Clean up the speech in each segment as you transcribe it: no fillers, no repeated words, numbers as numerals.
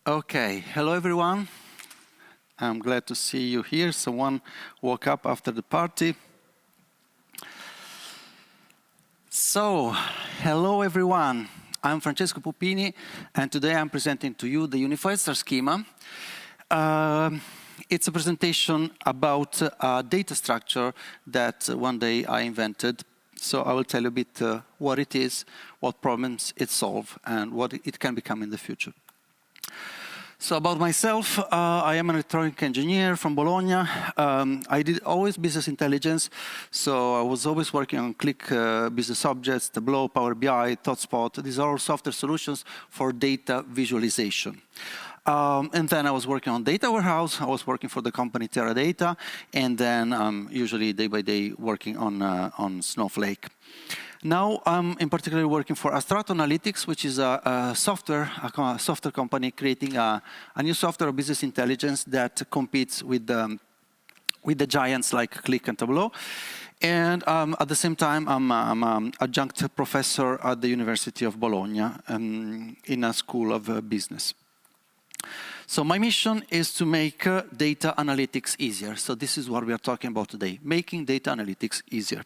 Okay, hello everyone. I'm glad to see you here. Someone woke up after the party. So, hello everyone. I'm Francesco Puppini, and today I'm presenting to you the Unified Star Schema. It's a presentation about a data structure that one day I invented. So I will tell you a bit what it is, what problems it solves, and what it can become in the future. So about myself, I am an electronic engineer from Bologna. I did always business intelligence, so I was always working on Click business objects, Tableau, Power BI, ThoughtSpot. These are all software solutions for data visualization. And then I was working on data warehouse. I was working for the company Teradata, and then usually day by day working on Snowflake. Now I'm in particular working for Astrato Analytics, which is a software company creating a new software of business intelligence that competes with the giants like Click and Tableau. And at the same time, I'm an adjunct professor at the University of Bologna in a school of business. So my mission is to make data analytics easier. So this is what we are talking about today, making data analytics easier.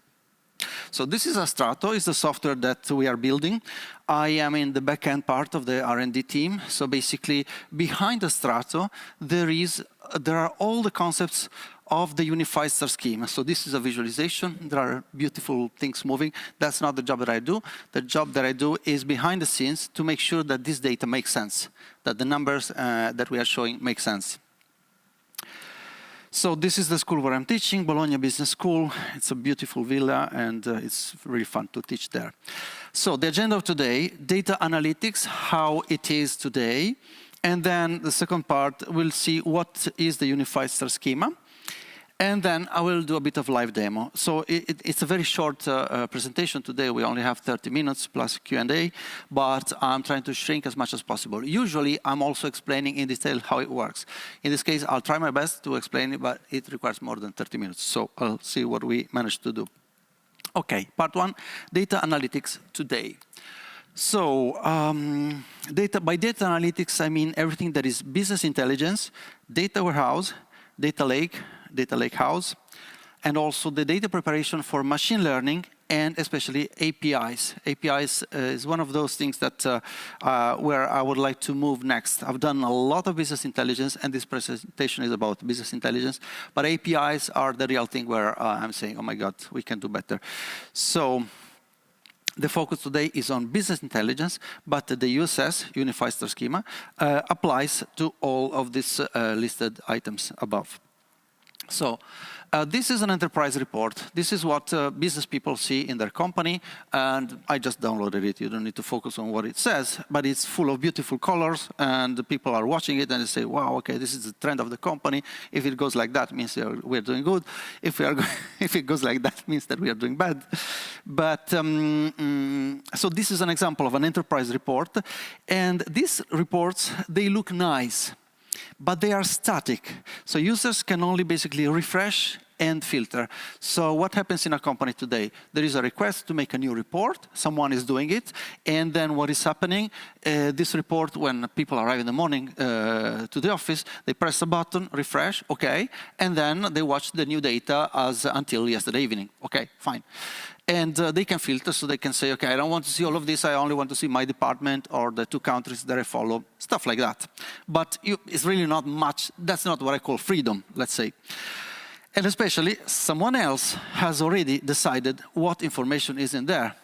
So this is Astrato, it's the software that we are building. I am in the back-end part of the R&D team. So basically, behind Astrato, there are all the concepts of the Unified Star Schema. So this is a visualization. There are beautiful things moving. That's not the job that I do. The job that I do is behind the scenes to make sure that this data makes sense, that the numbers that we are showing make sense. So this is the school where I'm teaching, Bologna Business School. It's a beautiful villa, and it's really fun to teach there. So the agenda of today, data analytics, how it is today. And then the second part, we'll see what is the Unified Star Schema. And then I will do a bit of live demo. So it's a very short presentation today. We only have 30 minutes plus Q&A, but I'm trying to shrink as much as possible. Usually, I'm also explaining in detail how it works. In this case, I'll try my best to explain it, but it requires more than 30 minutes. So I'll see what we managed to do. Okay, part one, data analytics today. So by data analytics, I mean everything that is business intelligence, data warehouse, data lakehouse, and also the data preparation for machine learning and especially APIs. APIs is one of those things that where I would like to move next. I've done a lot of business intelligence, and this presentation is about business intelligence, but APIs are the real thing where I'm saying, oh my God, we can do better. So the focus today is on business intelligence, but the USS, Unified Star Schema, applies to all of these listed items above. So this is an enterprise report. This is what business people see in their company, and I just downloaded it. You don't need to focus on what it says, but it's full of beautiful colors, and the people are watching it and they say, wow, okay, this is the trend of the company. If it goes like that, it means we're doing good. If it goes like that, it means that we are doing bad. But so this is an example of an enterprise report, and these reports, they look nice, but they are static. So users can only basically refresh and filter. So what happens in a company today? There is a request to make a new report. Someone is doing it. And then what is happening? This report, when people arrive in the morning to the office, they press a button, refresh, OK. And then they watch the new data until yesterday evening. OK, fine. And they can filter, so they can say, OK, I don't want to see all of this. I only want to see my department or the 2 countries that I follow, stuff like that. But it's really not much. That's not what I call freedom, let's say. And especially, someone else has already decided what information is in there,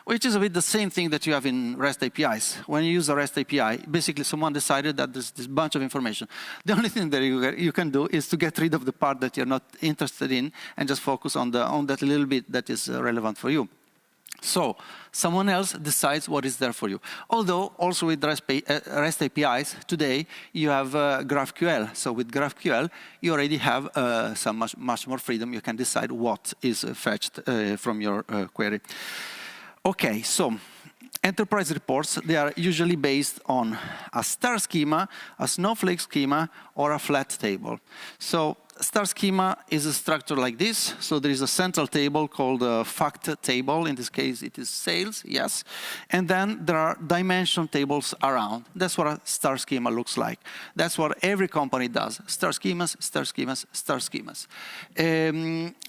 which is a bit the same thing that you have in REST APIs. When you use a REST API, basically someone decided that there's this bunch of information. The only thing that you can do is to get rid of the part that you're not interested in and just focus on that little bit that is relevant for you. So someone else decides what is there for you. Although also with REST APIs, today you have GraphQL. So with GraphQL, you already have much more freedom. You can decide what is fetched from your query. Okay, so enterprise reports, they are usually based on a star schema, a snowflake schema, or a flat table. So star schema is a structure like this. So there is a central table called a fact table. In this case, it is sales, yes. And then there are dimension tables around. That's what a star schema looks like. That's what every company does. Star schemas, star schemas, star schemas.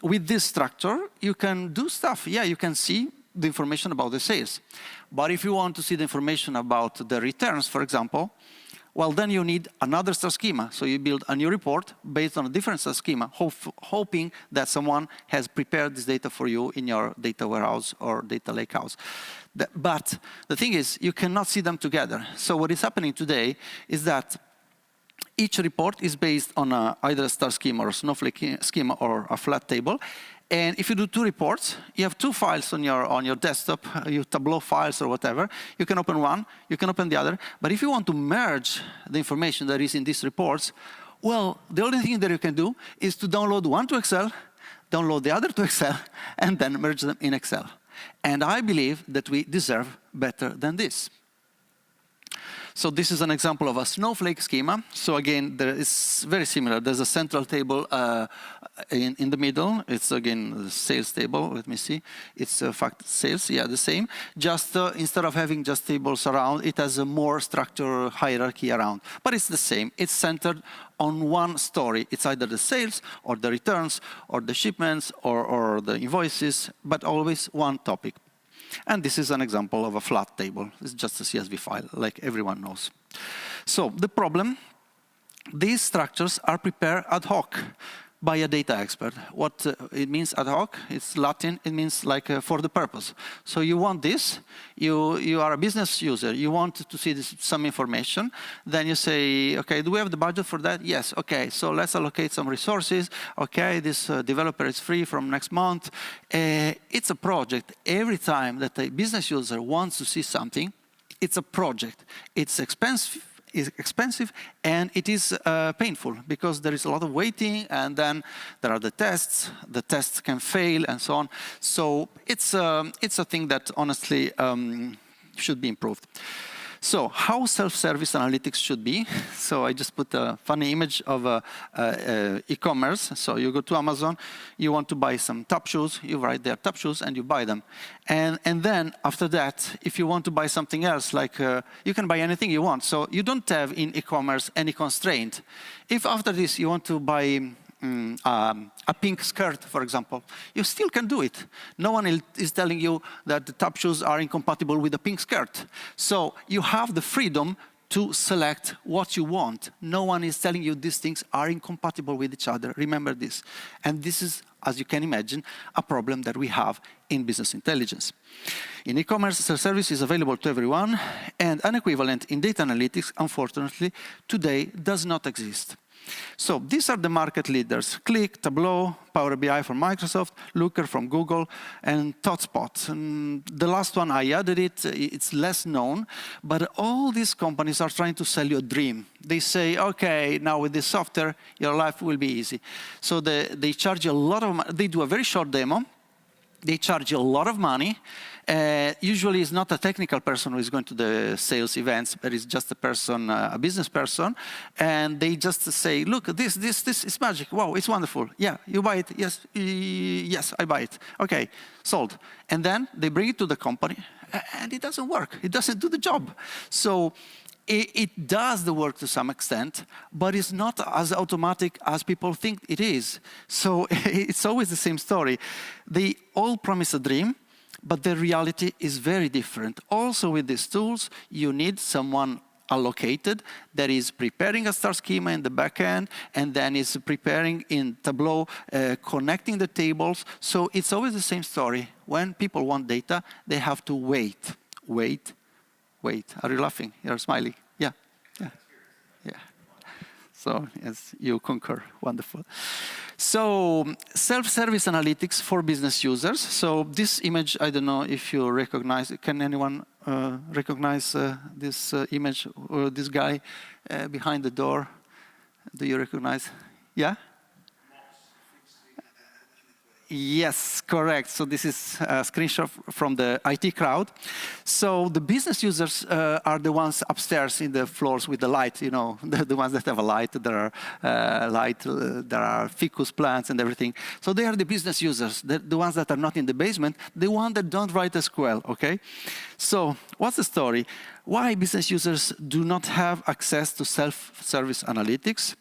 With this structure, you can do stuff. Yeah, you can see the information about the sales. But if you want to see the information about the returns, for example, well, then you need another star schema. So you build a new report based on a different star schema, hoping that someone has prepared this data for you in your data warehouse or data lakehouse. But the thing is, you cannot see them together. So what is happening today is that each report is based on either a star schema or a snowflake schema or a flat table. And if you do two reports, you have two files on your desktop, your Tableau files or whatever. You can open one, you can open the other. But if you want to merge the information that is in these reports, well, the only thing that you can do is to download one to Excel, download the other to Excel, and then merge them in Excel. And I believe that we deserve better than this. So this is an example of a snowflake schema. So again, it's very similar. There's a central table in the middle. It's again the sales table. Let me see. It's fact sales. Yeah, the same. Just instead of having just tables around, it has a more structured hierarchy around. But it's the same. It's centered on one story. It's either the sales or the returns or the shipments or the invoices, but always one topic. And this is an example of a flat table. It's just a CSV file, like everyone knows. So the problem, these structures are prepared ad hoc by a data expert. What it means ad hoc, it's Latin, it means like for the purpose. So you want this, you are a business user, you want to see some information, then you say, okay, do we have the budget for that? Yes, okay, so let's allocate some resources. Okay, this developer is free from next month. It's a project. Every time that a business user wants to see something, it's a project. It's expensive and it is painful because there is a lot of waiting, and then there are the tests can fail and so on. So it's a thing that honestly should be improved. So how self-service analytics should be. So I just put a funny image of e-commerce. So you go to Amazon, you want to buy some top shoes, you write there top shoes and you buy them. And then after that, if you want to buy something else, like you can buy anything you want. So you don't have in e-commerce any constraint. If after this you want to buy a pink skirt, for example, you still can do it. No one is telling you that the top shoes are incompatible with a pink skirt. So you have the freedom to select what you want. No one is telling you these things are incompatible with each other. Remember this. And this is, as you can imagine, a problem that we have in business intelligence. In e-commerce, self-service is available to everyone, and an equivalent in data analytics, unfortunately, today does not exist. So these are the market leaders: Qlik, Tableau, Power BI from Microsoft, Looker from Google, and ThoughtSpot. And the last one, I added it, it's less known, but all these companies are trying to sell you a dream. They say, okay, now with this software, your life will be easy. So they charge you a lot of money. They do a very short demo. They charge you a lot of money. Usually it's not a technical person who is going to the sales events, but it's just a person, a business person. And they just say, look, this is magic. Wow, it's wonderful. Yeah, you buy it. Yes, yes, I buy it. Okay, sold. And then they bring it to the company, and it doesn't work. It doesn't do the job. So it does the work to some extent, but it's not as automatic as people think it is. So it's always the same story. They all promise a dream, but the reality is very different. Also with these tools, you need someone allocated that is preparing a star schema in the back end, and then is preparing in Tableau, connecting the tables. So it's always the same story. When people want data, they have to wait. Are you laughing? You're smiling. Yeah. So yes, you concur. Wonderful. So self-service analytics for business users. So this image, I don't know if you recognize. Can anyone recognize this image or this guy behind the door? Do you recognize? Yeah. Yes, correct. So this is a screenshot from the IT crowd. So the business users are the ones upstairs in the floors with the light, you know, the ones that have a light. There are there are ficus plants and everything. So they are the business users, the ones that are not in the basement, the ones that don't write SQL, okay? So what's the story? Why business users do not have access to self-service analytics?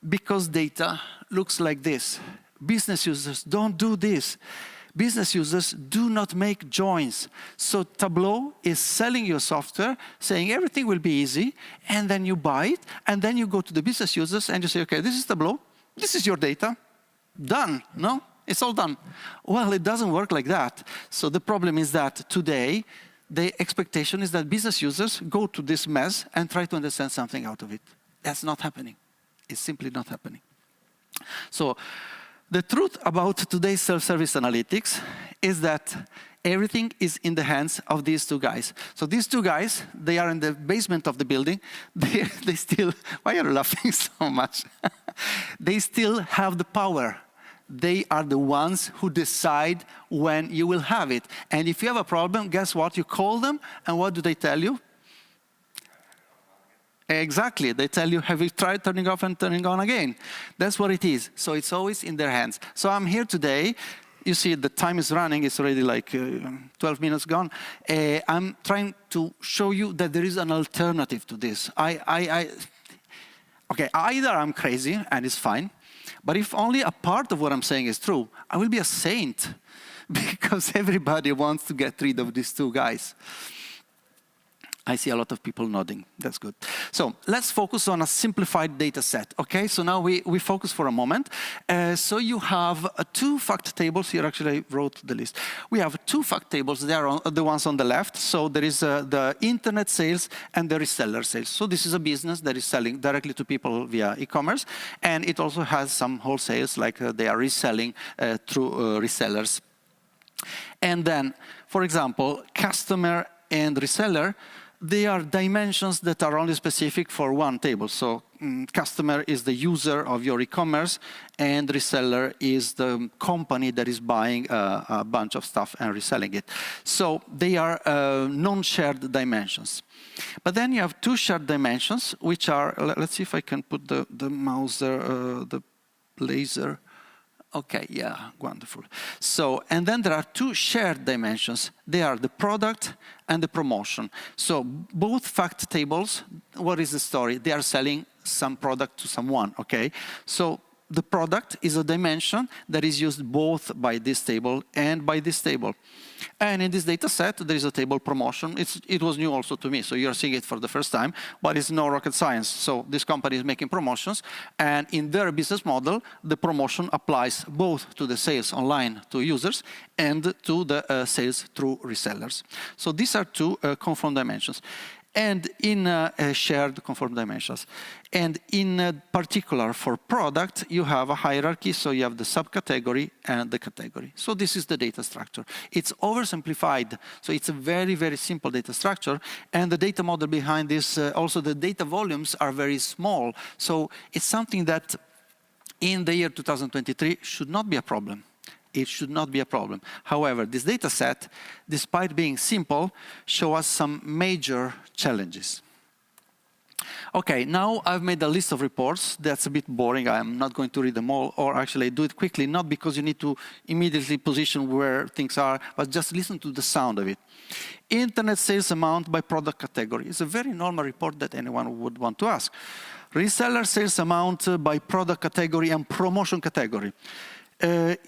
Because data looks like this. Business users don't do this. Business users do not make joins. So Tableau is selling your software, saying everything will be easy, and then you buy it, and then you go to the business users and you say, okay, this is Tableau, this is your data, done, no? It's all done. Well, it doesn't work like that. So the problem is that today, the expectation is that business users go to this mess and try to understand something out of it. That's not happening. It's simply not happening. So the truth about today's self-service analytics is that everything is in the hands of these two guys. So these two guys, they are in the basement of the building. They still, why are you laughing so much? They still have the power. They are the ones who decide when you will have it. And if you have a problem, guess what? You call them, and what do they tell you? Exactly. They tell you, have you tried turning off and turning on again? That's what it is. So it's always in their hands. So I'm here today. You see the time is running. It's already like 12 minutes gone. I'm trying to show you that there is an alternative to this. Okay, either I'm crazy and it's fine, but if only a part of what I'm saying is true, I will be a saint because everybody wants to get rid of these two guys. I see a lot of people nodding. That's good. So let's focus on a simplified data set. Okay, so now we focus for a moment. So you have two fact tables here. Actually, I wrote the list. We have two fact tables. They are the ones on the left. So there is the internet sales and the reseller sales. So this is a business that is selling directly to people via e-commerce. And it also has some wholesales, like they are reselling through resellers. And then, for example, customer and reseller, they are dimensions that are only specific for one table. So customer is the user of your e-commerce, and reseller is the company that is buying a bunch of stuff and reselling it. So they are non-shared dimensions. But then you have two shared dimensions, which are, let's see if I can put the mouse there, the laser. Okay, yeah, wonderful. So, and then there are two shared dimensions. They are the product and the promotion. So both fact tables, what is the story? They are selling some product to someone, okay? So the product is a dimension that is used both by this table and by this table. And in this data set, there is a table promotion. It was new also to me, so you're seeing it for the first time, but it's no rocket science. So this company is making promotions, and in their business model, the promotion applies both to the sales online to users and to the sales through resellers. So these are two conform dimensions. And in shared conform dimensions. And in particular for product, you have a hierarchy, so you have the subcategory and the category. So this is the data structure. It's oversimplified, so it's a very, very simple data structure, and the data model behind this, also the data volumes are very small, so it's something that in the year 2023 should not be a problem. It should not be a problem. However, this data set, despite being simple, shows us some major challenges. Okay, now I've made a list of reports. That's a bit boring. I'm not going to read them all, or actually do it quickly, not because you need to immediately position where things are, but just listen to the sound of it. Internet sales amount by product category. It's a very normal report that anyone would want to ask. Reseller sales amount by product category and promotion category.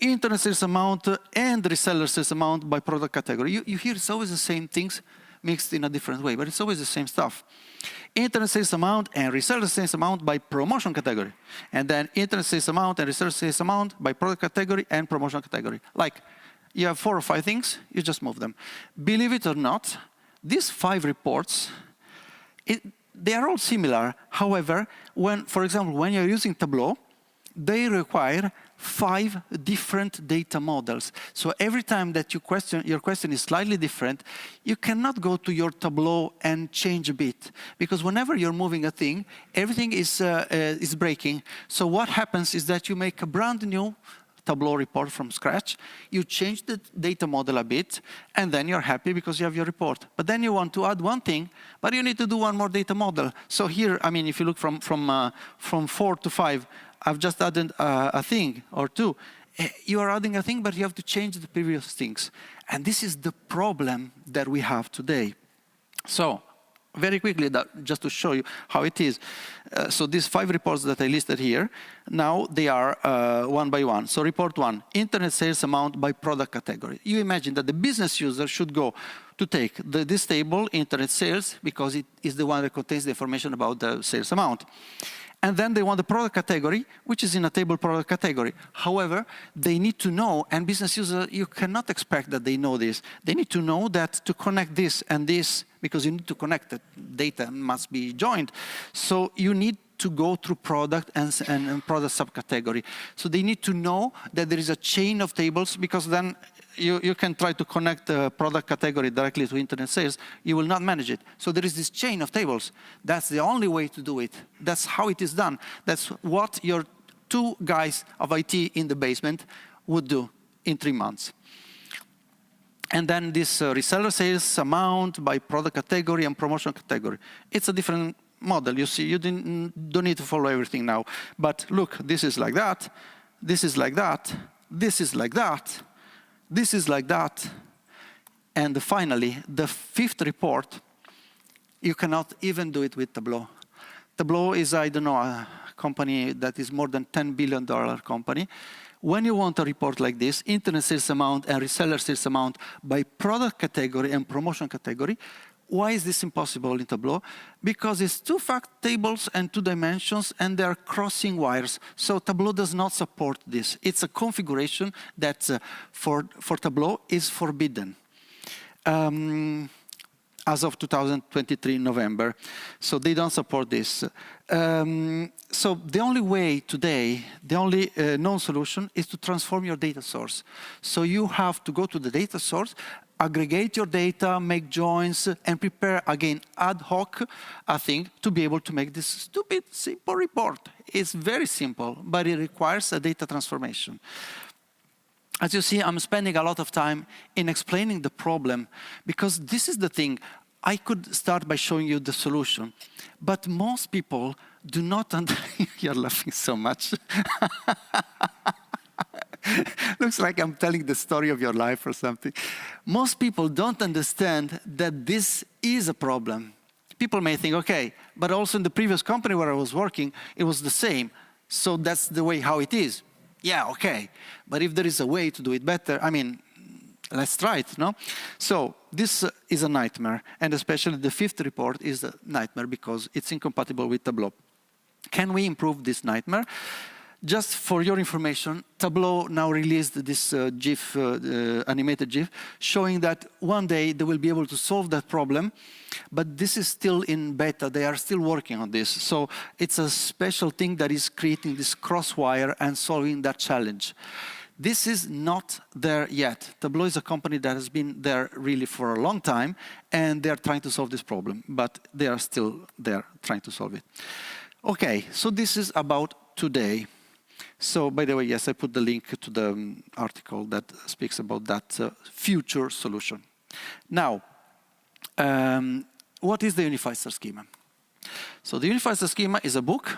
Internet sales amount and reseller sales amount by product category. You hear it's always the same things mixed in a different way, but it's always the same stuff. Internet sales amount and reseller sales amount by promotion category. And then internet sales amount and reseller sales amount by product category and promotion category. Like, you have 4 or 5 things, you just move them. Believe it or not, these 5 reports, they are all similar. However, for example, when you're using Tableau, they require 5 different data models. So every time that your question is slightly different, you cannot go to your Tableau and change a bit. Because whenever you're moving a thing, everything is breaking. So what happens is that you make a brand new Tableau report from scratch. You change the data model a bit, and then you're happy because you have your report. But then you want to add one thing, but you need to do one more data model. So here, I mean, if you look from 4 to 5, I've just added a thing or two. You are adding a thing, but you have to change the previous things. And this is the problem that we have today. So, very quickly, just to show you how it is. So these 5 reports that I listed here, now they are one by one. So report 1, internet sales amount by product category. You imagine that the business user should go to take this table, internet sales, because it is the one that contains the information about the sales amount. And then they want the product category, which is in a table product category. However, they need to know, and business users, you cannot expect that they know this. They need to know that to connect this and this, because you need to connect it, data must be joined. So you need to go through product and product subcategory. So they need to know that there is a chain of tables, because then you can try to connect the product category directly to internet sales. You will not manage it. So there is this chain of tables. That's the only way to do it. That's how it is done. That's what your 2 guys of IT in the basement would do in 3 months. And then this reseller sales amount by product category and promotion category. It's a different model. You see, you don't need to follow everything now. But look, this is like that. This is like that. This is like that. This is like that. And finally, the 5th report, you cannot even do it with Tableau. Tableau is, I don't know, a company that is more than $10 billion company. When you want a report like this, internet sales amount and reseller sales amount by product category and promotion category, why is this impossible in Tableau? Because it's 2 fact tables and 2 dimensions, and they're crossing wires. So Tableau does not support this. It's a configuration that for Tableau is forbidden as of 2023 November. So they don't support this. So the only way today, the only known solution is to transform your data source. So you have to go to the data source, aggregate your data, make joins, and prepare, again, ad hoc a thing to be able to make this stupid, simple report. It's very simple, but it requires a data transformation. As you see, I'm spending a lot of time in explaining the problem, because this is the thing. I could start by showing you the solution, but most people do not understand. You're laughing so much. Looks like I'm telling the story of your life or something. Most people don't understand that this is a problem. People may think, okay, but also in the previous company where I was working, it was the same. So that's the way how it is. Yeah, okay. But if there is a way to do it better, I mean, let's try it, no? So this is a nightmare, and especially the 5th report is a nightmare because it's incompatible with Tableau. Can we improve this nightmare? Just for your information, Tableau now released this GIF, animated GIF, showing that one day they will be able to solve that problem, but this is still in beta. They are still working on this. So it's a special thing that is creating this crosswire and solving that challenge. This is not there yet. Tableau is a company that has been there really for a long time, and they're trying to solve this problem, but they are still there trying to solve it. Okay, so this is about today. So, by the way, yes, I put the link to the article that speaks about that future solution. Now, what is the Unified Star Schema? So the Unified Star Schema is a book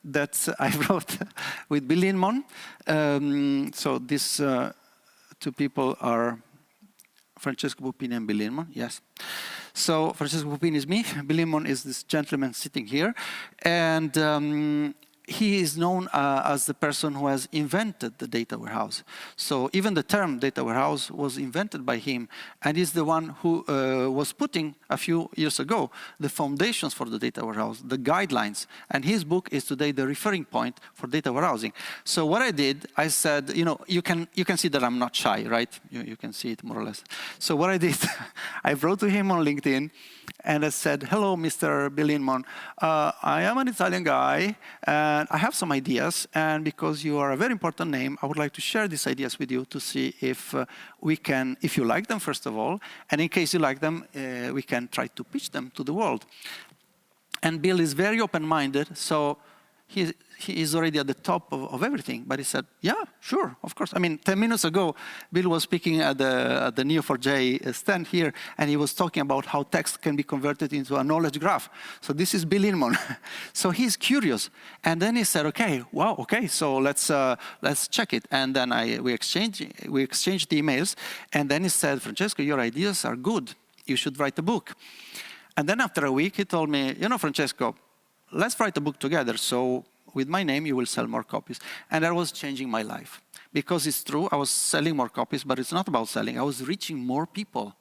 that I wrote with Bill Linmon. So these 2 people are Francesco Puppini and Bill Linmon, yes. So Francesco Puppini is me, Bill Linmon is this gentleman sitting here, and he is known as the person who has invented the data warehouse. So even the term data warehouse was invented by him, and he's the one who was putting a few years ago the foundations for the data warehouse, the guidelines, and his book is today the referring point for data warehousing. So what I did, I said, you know, you can see that I'm not shy, right? You can see it more or less. So what I did, I wrote to him on LinkedIn, and I said, hello, Mr. Bill Linmon. I am an Italian guy, and I have some ideas, and because you are a very important name, I would like to share these ideas with you to see if we can, if you like them, first of all, and in case you like them, we can try to pitch them to the world. And Bill is very open-minded, so he is already at the top of everything. But he said, yeah, sure, of course. I mean, 10 minutes ago, Bill was speaking at the Neo4j stand here, and he was talking about how text can be converted into a knowledge graph. So this is Bill Inman. So he's curious. And then he said, okay, wow, okay, so let's check it. And then we exchanged the emails. And then he said, Francesco, your ideas are good. You should write a book. And then after a week, he told me, you know, Francesco, let's write a book together. So with my name, you will sell more copies. And that was changing my life. Because it's true, I was selling more copies, but it's not about selling. I was reaching more people.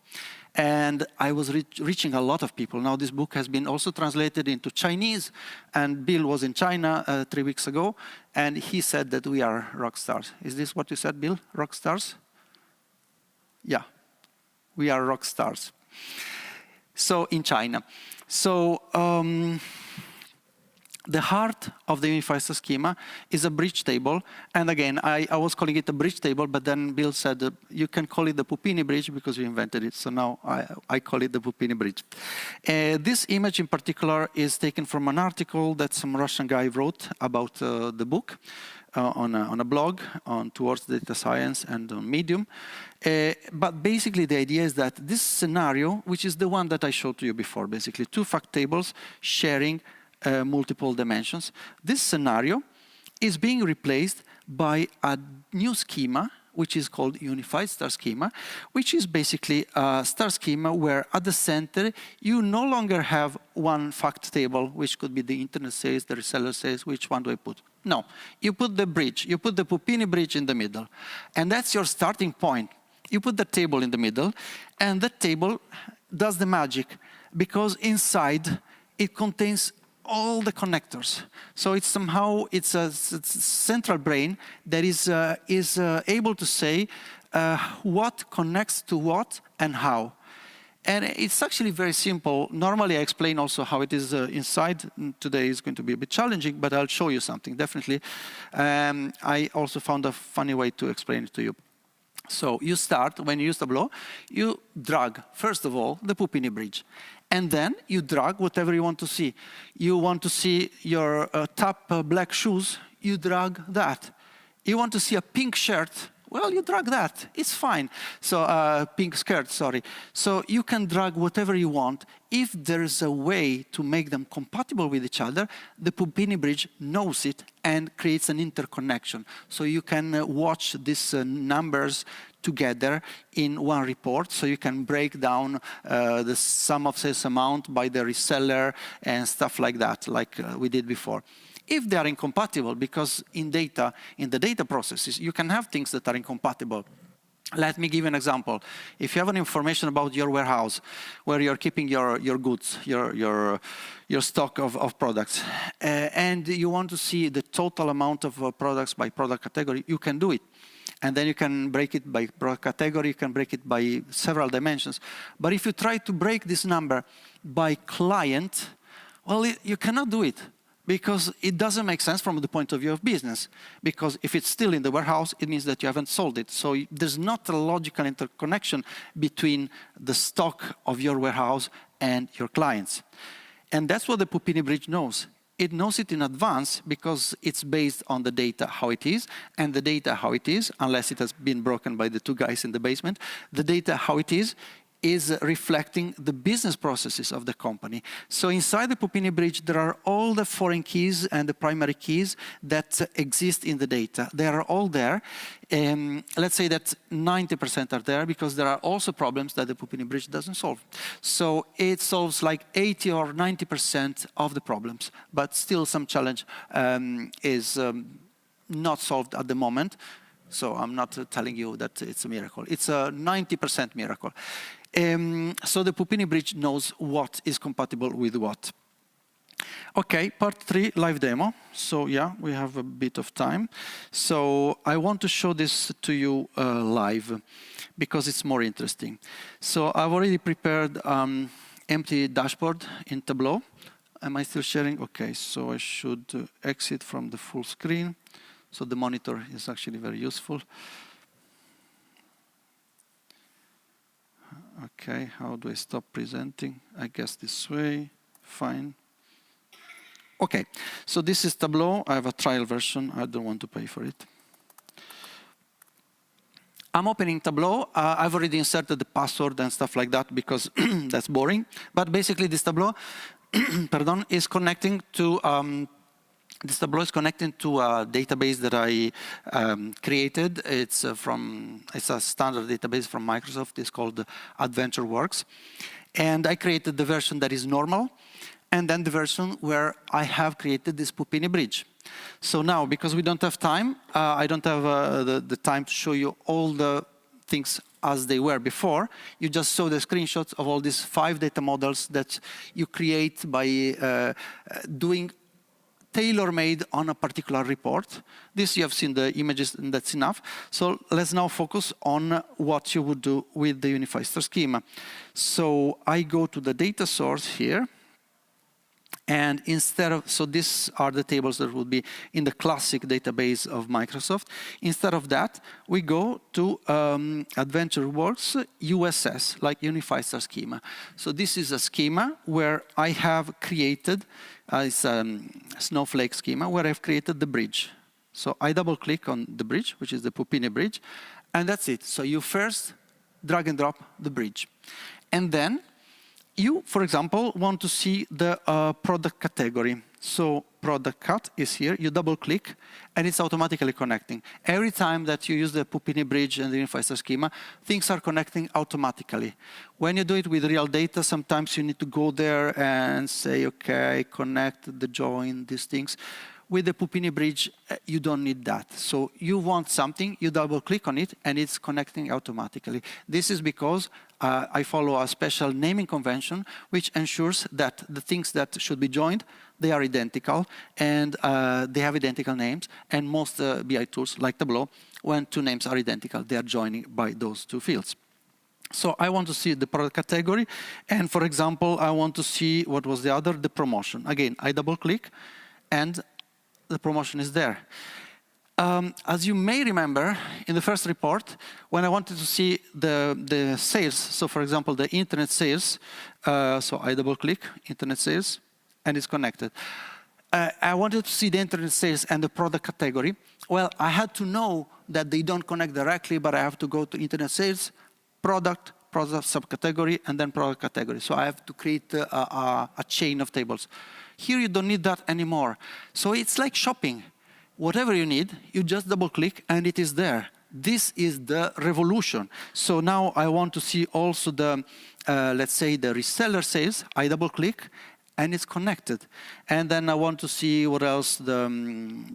And I was reaching a lot of people. Now this book has been also translated into Chinese. And Bill was in China 3 weeks ago. And he said that we are rock stars. Is this what you said, Bill? Rock stars? Yeah, we are rock stars. So in China. So the heart of the Unified Star Schema is a bridge table. And again, I was calling it a bridge table, but then Bill said, you can call it the Puppini bridge because you invented it. So now I call it the Puppini bridge. This image in particular is taken from an article that some Russian guy wrote about the book on a blog on Towards Data Science and on Medium. But basically the idea is that this scenario, which is the one that I showed to you before, basically 2 fact tables sharing multiple dimensions. This scenario is being replaced by a new schema, which is called Unified Star Schema, which is basically a star schema where at the center you no longer have one fact table, which could be the internet sales, the reseller sales, which one do I put? No, you put the bridge, you put the Puppini bridge in the middle, and that's your starting point. You put the table in the middle, and the table does the magic, because inside it contains all the connectors. So it's somehow, it's a central brain that is able to say what connects to what and how. And it's actually very simple. Normally I explain also how it is inside. Today is going to be a bit challenging, but I'll show you something, definitely. I also found a funny way to explain it to you. So you start, when you use Tableau, you drag, first of all, the Puppini bridge. And then you drag whatever you want to see. You want to see your top black shoes, you drag that. You want to see a pink shirt, well, you drag that, it's fine. So pink skirt, sorry. So you can drag whatever you want. If there's a way to make them compatible with each other, the Puppini bridge knows it and creates an interconnection. So you can watch these numbers together in one report, so you can break down the sum of sales amount by the reseller and stuff like that, like we did before. If they are incompatible, because in the data processes, you can have things that are incompatible. Let me give you an example. If you have an information about your warehouse, where you're keeping your goods, your stock of products, and you want to see the total amount of products by product category, you can do it. And then you can break it by product category, you can break it by several dimensions. But if you try to break this number by client, well, you cannot do it, because it doesn't make sense from the point of view of business. Because if it's still in the warehouse, it means that you haven't sold it. So there's not a logical interconnection between the stock of your warehouse and your clients. And that's what the Puppini bridge knows. It knows it in advance because it's based on the data how it is, and the data how it is, unless it has been broken by the 2 guys in the basement, the data how it is reflecting the business processes of the company. So inside the Puppini bridge, there are all the foreign keys and the primary keys that exist in the data. They are all there. Let's say that 90% are there, because there are also problems that the Puppini bridge doesn't solve. So it solves like 80 or 90% of the problems, but still some challenge is not solved at the moment. So I'm not telling you that it's a miracle. It's a 90% miracle. So the Puppini bridge knows what is compatible with what. Okay, part 3, live demo. So yeah, we have a bit of time. So I want to show this to you live, because it's more interesting. So I've already prepared empty dashboard in Tableau. Am I still sharing? Okay, so I should exit from the full screen. So the monitor is actually very useful. Okay, how do I stop presenting? I guess this way, fine. Okay, so this is Tableau. I have a trial version. I don't want to pay for it. I'm opening Tableau. I've already inserted the password and stuff like that because that's boring. But basically, this Tableau, pardon, is connecting to this Tableau is connecting to a database that I created. It's a standard database from Microsoft. It's called AdventureWorks, and I created the version that is normal, and then the version where I have created this Puppini bridge. So now, because we don't have time, I don't have the time to show you all the things as they were before. You just saw the screenshots of all these 5 data models that you create by doing tailor-made on a particular report. This you have seen the images, and that's enough. So let's now focus on what you would do with the Unified Star Schema. So I go to the data source here. And instead of, so these are the tables that would be in the classic database of Microsoft. Instead of that, we go to AdventureWorks USS, like Unified Star Schema. So this is a schema where I have created, it's a snowflake schema, where I've created the bridge. So I double click on the bridge, which is the Puppini bridge, and that's it. So you first drag and drop the bridge. And then you, for example, want to see the product category. So product cut is here. You double click, and it's automatically connecting. Every time that you use the Puppini bridge and the Unified Star Schema, things are connecting automatically. When you do it with real data, sometimes you need to go there and say, okay, connect the join, these things. With the Puppini bridge, you don't need that. So you want something, you double click on it, and it's connecting automatically. This is because I follow a special naming convention, which ensures that the things that should be joined, they are identical, and they have identical names. And most BI tools, like Tableau, when 2 names are identical, they are joining by those 2 fields. So I want to see the product category, and for example, I want to see, what was the other? The promotion. Again, I double click, and the promotion is there. As you may remember, in the first report, when I wanted to see the sales, so for example, the internet sales, so I double click, internet sales, and it's connected. I wanted to see the internet sales and the product category. Well, I had to know that they don't connect directly, but I have to go to internet sales, product subcategory, and then product category. So I have to create a chain of tables. Here you don't need that anymore. So it's like shopping. Whatever you need, you just double click and it is there. This is the revolution. So now I want to see also the, let's say, the reseller sales. I double click and it's connected. And then I want to see what else, the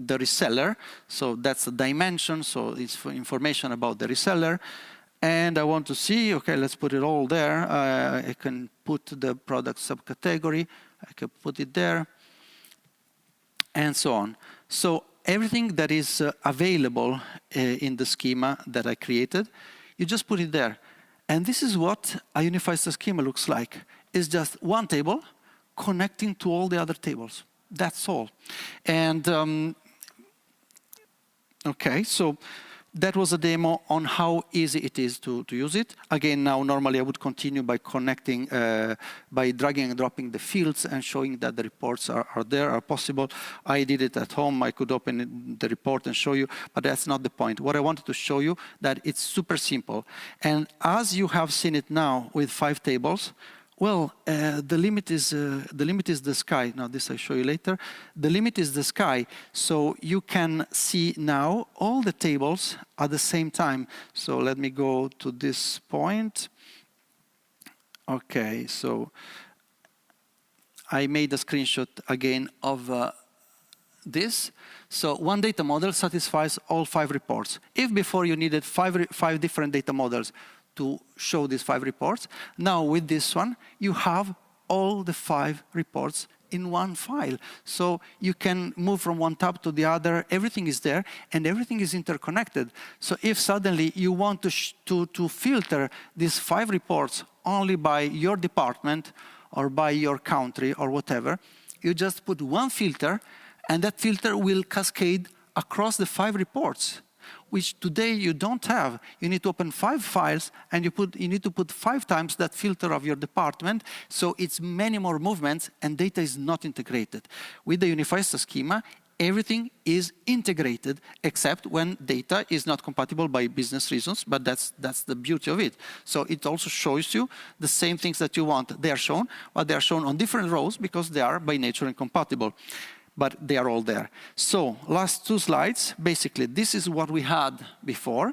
reseller. So that's the dimension. So it's for information about the reseller. And I want to see, okay, let's put it all there. I can put the product subcategory. I can put it there, and so on. So everything that is available in the schema that I created, you just put it there. And this is what a Unified Star Schema looks like. It's just one table connecting to all the other tables. That's all. And okay, so that was a demo on how easy it is to use it. Again, now normally I would continue by connecting, by dragging and dropping the fields and showing that the reports are there, are possible. I did it at home. I could open the report and show you, but that's not the point. What I wanted to show you, that it's super simple. And as you have seen it now with 5 tables, well, the limit is the sky. Now, this I'll show you later. The limit is the sky. So you can see now all the tables at the same time. So let me go to this point. Okay, so I made a screenshot again of this. So one data model satisfies all 5 reports. If before you needed 5 different data models to show these 5 reports, now with this one, you have all the 5 reports in one file. So you can move from one tab to the other, everything is there, and everything is interconnected. So if suddenly you want to filter these 5 reports only by your department or by your country or whatever, you just put one filter, and that filter will cascade across the 5 reports. which today you don't have. You need to open 5 files, and you need to put 5 times that filter of your department, so it's many more movements, and data is not integrated. With the Unified Star Schema, everything is integrated, except when data is not compatible by business reasons, but that's the beauty of it. So it also shows you the same things that you want. They are shown, but they are shown on different rows because they are by nature incompatible. But they are all there. So last 2 slides, basically this is what we had before.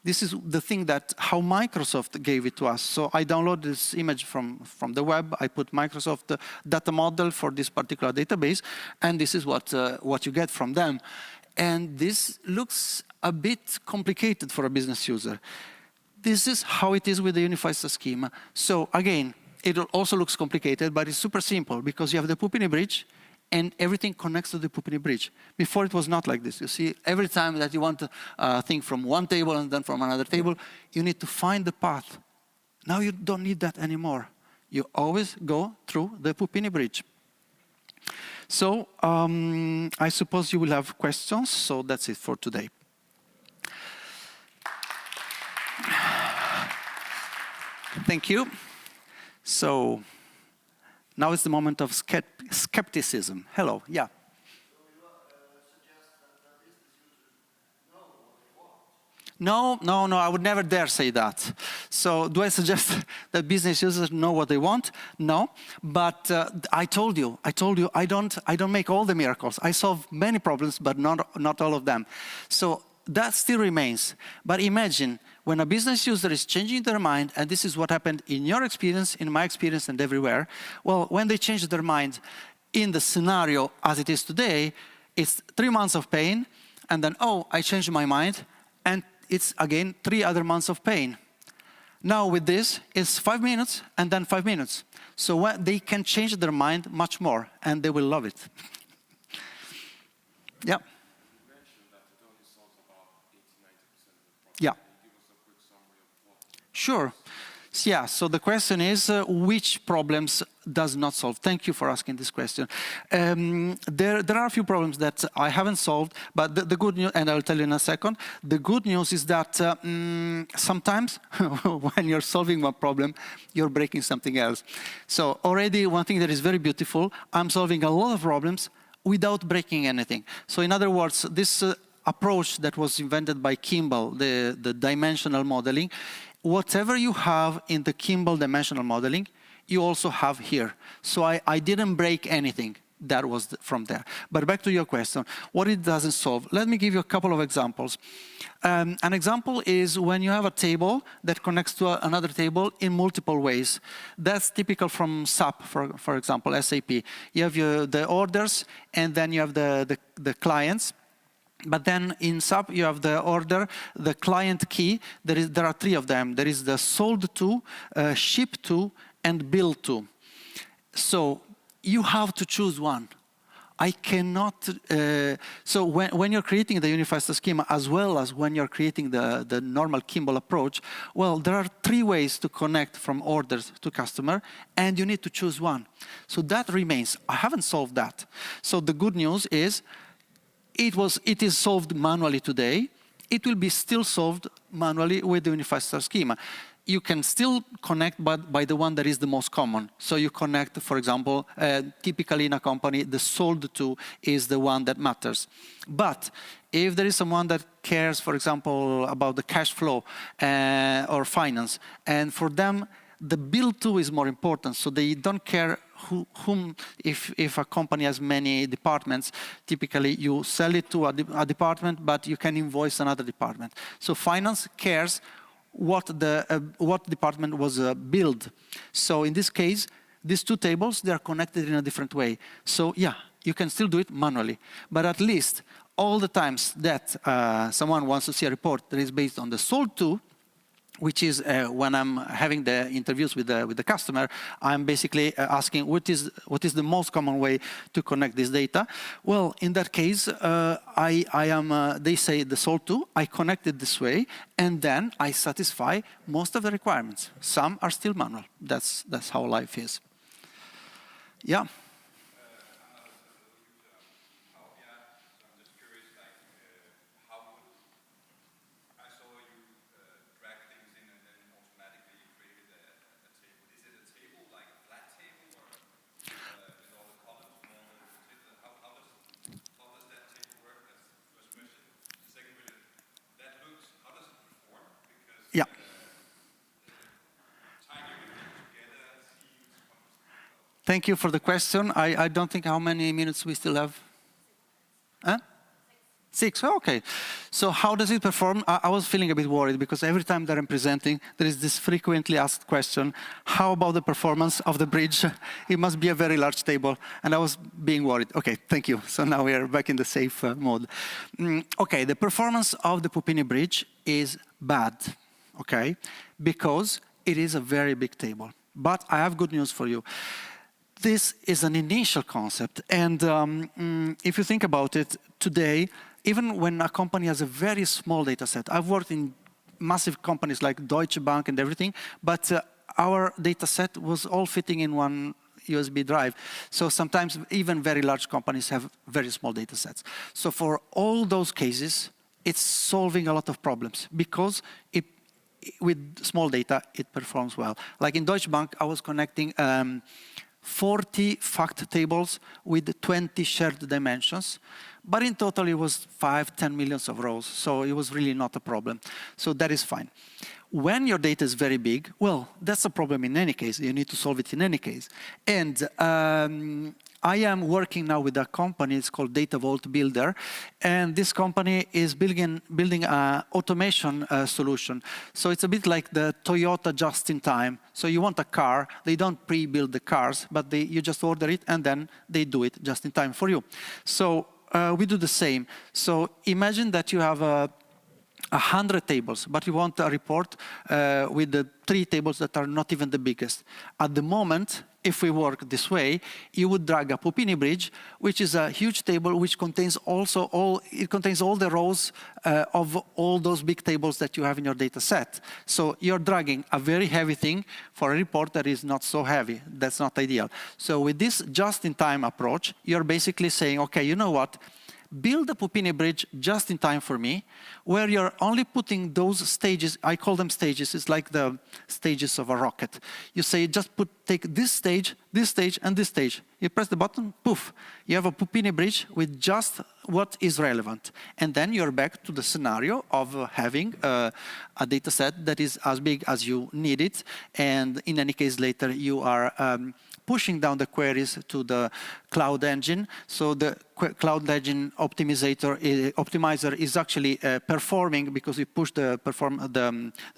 This is the thing that how Microsoft gave it to us. So I downloaded this image from the web. I put Microsoft data model for this particular database, and this is what you get from them. And this looks a bit complicated for a business user. This is how it is with the Unified Star Schema. So again, it also looks complicated, but it's super simple because you have the Puppini bridge, and everything connects to the Puppini bridge. Before it was not like this. You see, every time that you want to think from one table and then from another table, you need to find the path. Now you don't need that anymore. You always go through the Puppini bridge. So I suppose you will have questions, so that's it for today. Thank you. So now is the moment of skepticism. Hello, yeah. No, I would never dare say that. So do I suggest that business users know what they want? No, but I told you, I don't make all the miracles. I solve many problems, but not all of them. So that still remains. But imagine when a business user is changing their mind, and this is what happened in your experience, in my experience, and everywhere. Well, when they change their mind in the scenario as it is today, it's 3 months of pain, and then, oh, I changed my mind, and it's again 3 other months of pain. Now with this, it's 5 minutes, and then 5 minutes. So they can change their mind much more, and they will love it. Yeah. Yeah. Sure. Yeah, so the question is, which problems does not solve? Thank you for asking this question. There are a few problems that I haven't solved, but the good news, and I'll tell you in a second, the good news is that sometimes when you're solving one problem, you're breaking something else. So already one thing that is very beautiful, I'm solving a lot of problems without breaking anything. So in other words, this approach that was invented by Kimball, the dimensional modeling, whatever you have in the Kimball dimensional modeling, you also have here. So I didn't break anything that was from there. But back to your question, what it doesn't solve. Let me give you a couple of examples. An example is when you have a table that connects to another table in multiple ways. That's typical from SAP, for example, SAP. You have the orders, and then you have the clients. But then in SAP, you have the order, the client key. There are 3 of them. There is the sold to, ship to, and bill to. So you have to choose one. I cannot. So when you're creating the Unified Star Schema, as well as when you're creating the normal Kimball approach, well, there are 3 ways to connect from orders to customer, and you need to choose one. So that remains. I haven't solved that. So the good news is, it is solved manually today. It will be still solved manually with the Unified Star Schema. You can still connect by the one that is the most common. So you connect, for example, typically in a company, the sold to is the one that matters. But if there is someone that cares, for example, about the cash flow or finance, and for them, the bill to is more important, so they don't care if a company has many departments, typically you sell it to a department, but you can invoice another department. So finance cares what department was billed. So in this case, these 2 tables, they are connected in a different way. So yeah, you can still do it manually, but at least all the times that someone wants to see a report that is based on the sold to, which is when I'm having the interviews with the customer, I'm basically asking what is the most common way to connect this data. Well, in that case, they say the sold to, I connect it this way, and then I satisfy most of the requirements. Some are still manual. That's how life is. Yeah. Thank you for the question. I don't think how many minutes we still have. Huh? 6, oh, okay. So how does it perform? I was feeling a bit worried because every time that I'm presenting, there is this frequently asked question, how about the performance of the bridge? It must be a very large table. And I was being worried. Okay, thank you. So now we are back in the safe mode. Okay, the performance of the Puppini bridge is bad, okay? Because it is a very big table. But I have good news for you. This is an initial concept. And if you think about it, today, even when a company has a very small data set, I've worked in massive companies like Deutsche Bank and everything, but our data set was all fitting in one USB drive. So sometimes even very large companies have very small data sets. So for all those cases, it's solving a lot of problems because with small data, it performs well. Like in Deutsche Bank, I was connecting 40 fact tables with 20 shared dimensions. But in total, it was 5–10 million of rows. So it was really not a problem. So that is fine. When your data is very big, well, that's a problem in any case. You need to solve it in any case. And I am working now with a company. It's called Data Vault Builder. And this company is building an automation solution. So it's a bit like the Toyota just-in-time. So you want a car. They don't pre-build the cars, but you just order it, and then they do it just in time for you. So we do the same. So imagine that you have 100 tables, but you want a report with the 3 tables that are not even the biggest. At the moment, if we work this way, you would drag a Puppini bridge, which is a huge table which contains also all the rows of all those big tables that you have in your data set. So you're dragging a very heavy thing for a report that is not so heavy. That's not ideal. So with this just-in-time approach, you're basically saying, okay, you know what? Build a Puppini bridge just in time for me, where you're only putting those stages. I call them stages. It's like the stages of a rocket. You say, just take this stage, and this stage. You press the button, poof. You have a Puppini bridge with just what is relevant. And then you're back to the scenario of having a data set that is as big as you need it. And in any case, later you are pushing down the queries to the cloud engine. So the cloud engine optimizer is actually performing because we push the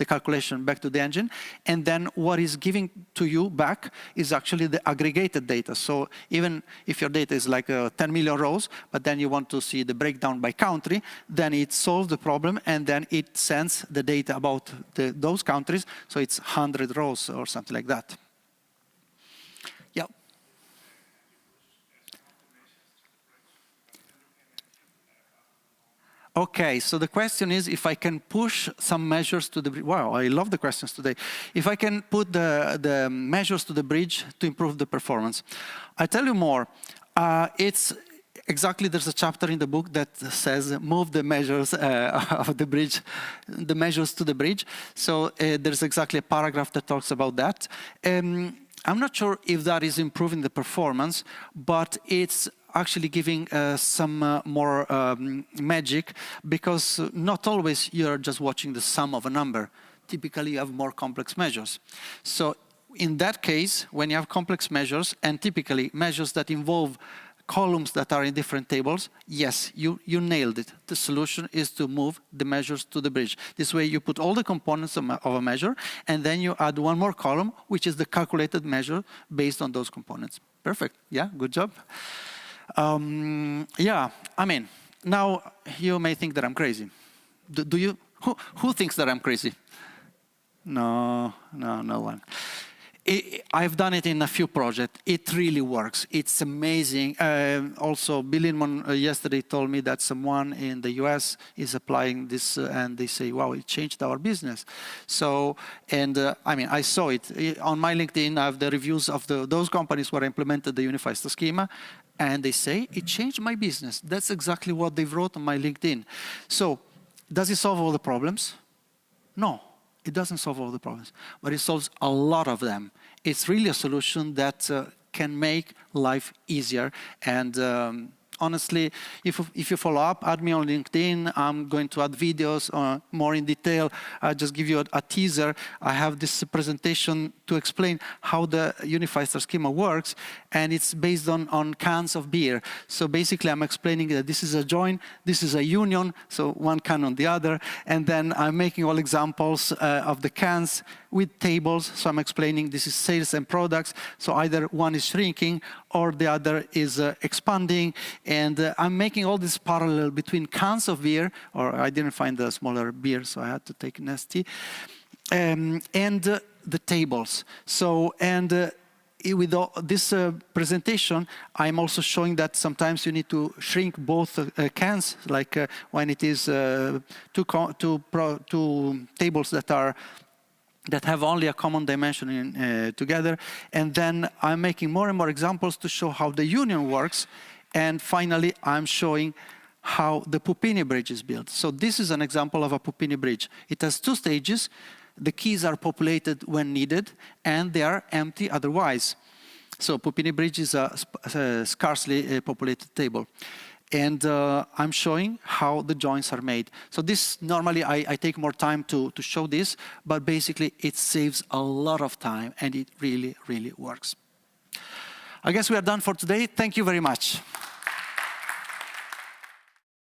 calculation back to the engine. And then what is giving to you back is actually the aggregated data. So even if your data is like 10 million rows, but then you want to see the breakdown by country, then it solves the problem, and then it sends the data about those countries. So it's 100 rows or something like that. Yeah. Okay, so the question is if I can push some measures to the bridge. Wow, I love the questions today. If I can put the measures to the bridge to improve the performance. I tell you more. It's exactly, there's a chapter in the book that says move the measures of the bridge, the measures to the bridge. So there's exactly a paragraph that talks about that. I'm not sure if that is improving the performance, but it's actually giving some more magic, because not always you're just watching the sum of a number. Typically, you have more complex measures. So in that case, when you have complex measures, and typically measures that involve columns that are in different tables, yes, you nailed it. The solution is to move the measures to the bridge. This way you put all the components of a measure, and then you add one more column, which is the calculated measure based on those components. Perfect. Yeah, good job. Yeah, I mean, now you may think that I'm crazy. Do you? Who thinks that I'm crazy? No one. I've done it in a few projects. It really works. It's amazing. Also, Bill Inman yesterday told me that someone in the US is applying this, and they say, wow, it changed our business. So, and I mean, I saw it. On my LinkedIn, I have the reviews of those companies where I implemented the Unified Star Schema, and they say, it changed my business. That's exactly what they wrote on my LinkedIn. So, does it solve all the problems? No. It doesn't solve all the problems, but it solves a lot of them. It's really a solution that can make life easier. And honestly, if you follow up, add me on LinkedIn. I'm going to add videos more in detail. I'll just give you a teaser. I have this presentation to explain how the Unified Star Schema works, and it's based on cans of beer. So basically, I'm explaining that this is a join, this is a union, so one can on the other, and then I'm making all examples of the cans with tables. So I'm explaining this is sales and products. So either one is shrinking or the other is expanding. And I'm making all this parallel between cans of beer, or I didn't find the smaller beer, so I had to take Nestea, and the tables. So, with this presentation, I'm also showing that sometimes you need to shrink both cans, like when it is two tables that have only a common dimension together. And then I'm making more and more examples to show how the union works. And finally, I'm showing how the Puppini bridge is built. So this is an example of a Puppini bridge. It has 2 stages. The keys are populated when needed, and they are empty otherwise. So Puppini bridge is a scarcely populated table. And I'm showing how the joints are made. So this, normally I take more time to show this, but basically it saves a lot of time, and it really, really works. I guess we are done for today. Thank you very much.